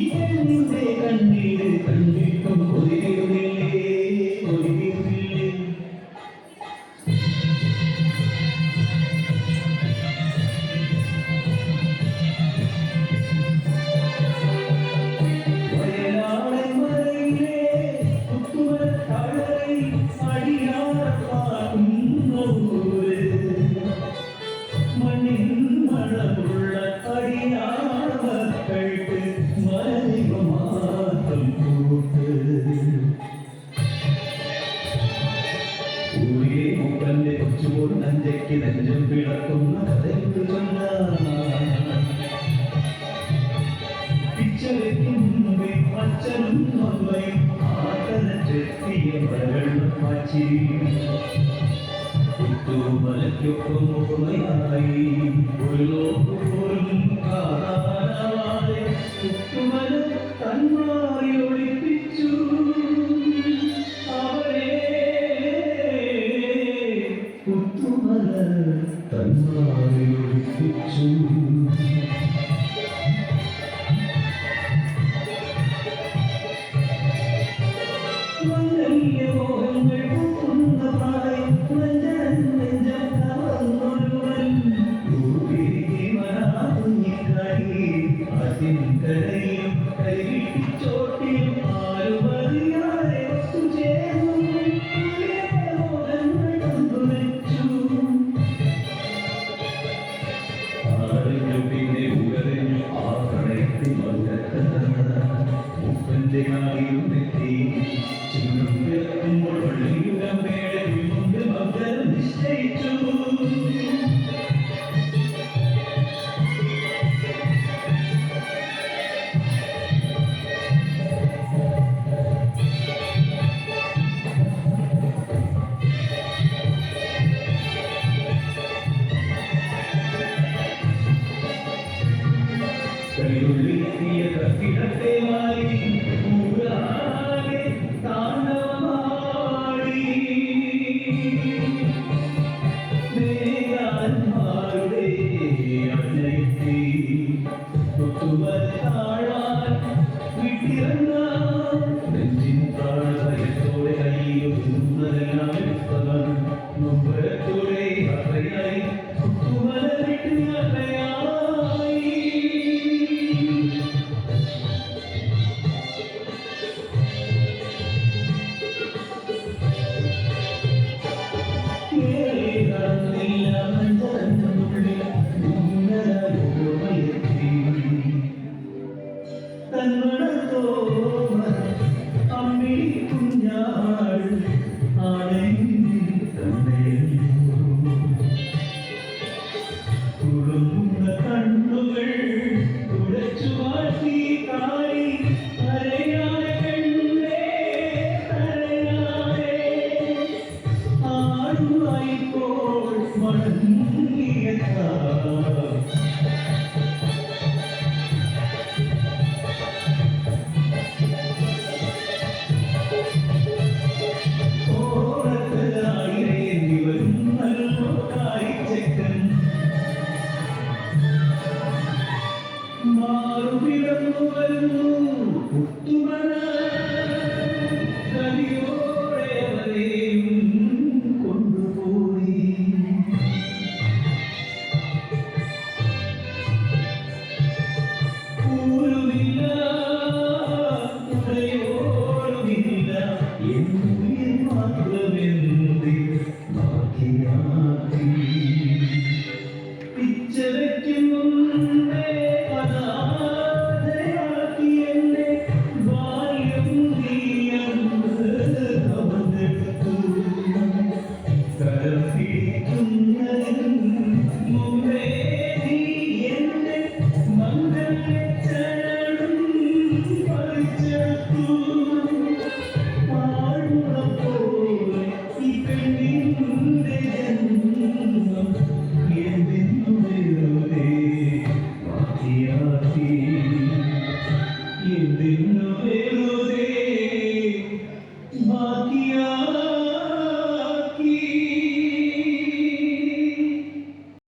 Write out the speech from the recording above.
നിന്റെ കണ്ണീര് കണ്ടിട്ടും ഒതുങ്ങിയില്ലേ ഒതുങ്ങിയില്ലേ വയനാടൻ മലയിലെ കുത്തുമരത്താഴை അടിയാറപ്പാടുന്നൂര് മണ്ണിൻ മണമുള്ള അടിയാറക്കൾക്ക് മലമാറ്റം കൂട്ട് ഊരിയെ മുപ്പന്റെ കൊച്ചുപോൽ നഞ്ചയ്ക്ക് നെഞ്ചം പിളക്കുന്ന കഥയുണ്ട് പിച്ചവയ്ക്കുമ്പേ അച്ഛനും അമ്മയും ആകല ചെത്തിയ മലവെള്ളം മാറ്റി മലയ്ക്കൊപ്പം ഓർമ്മയായി ഒരു ലോകം കാണാതെ കുത്തുമല തന്മാറി ഒളിപ്പിച്ചു അവരെ കുത്തുമല തന്മാറി ഒളിപ്പിച്ചു മോഹങ്ങൾ പൂക്കുന്ന പ്രായം കരയും കരിച്ചോട്ടിയും ആരുമറിയാതെ ഒത്തുചേർന്നു മോഹങ്ങൾ കൊണ്ടുവച്ചു ആരഞ്ഞു പിന്നെ ഉയരഞ്ഞു ആ പ്രണയത്തിൽ മുപ്പന്റെ കാറിയുമെത്തി ചിന്നം കിടക്കുമ്പോൾ വള്ളിയുടെ മേലെ മുമ്പ് മകരം നിശ്ചയിച്ചു കൈയൊള്ളിയ കത്തിടത്തെ മാറി ഊരാകെ താണ്ഡവമാടി ദേവാന്മാരുടെ അന്നയത്തി കുത്തുമത്താഴാൻ വിട്ടിറങ്ങ നെഞ്ചിൻ താഴ്വരത്തോടെ കൈയൊതുന്നതെല്ലാം എടുത്തവൻ നൊമ്പരത്തോടെ യാത്രയായി കുത്തുമല വിട്ട് യാത്രയായി അമ്മി കുഞ്ഞാൾ ആണെ തുളുന്ന കണ്ണുകൾ തുടച്ചു മാറ്റി കാരി കരയാതെ പെണ്ണേ കരയാതെ ആടുവായിപ്പോൾ മടങ്ങിയെത്താ മാറുപിടന്നു വരുന്നു കുത്തുമല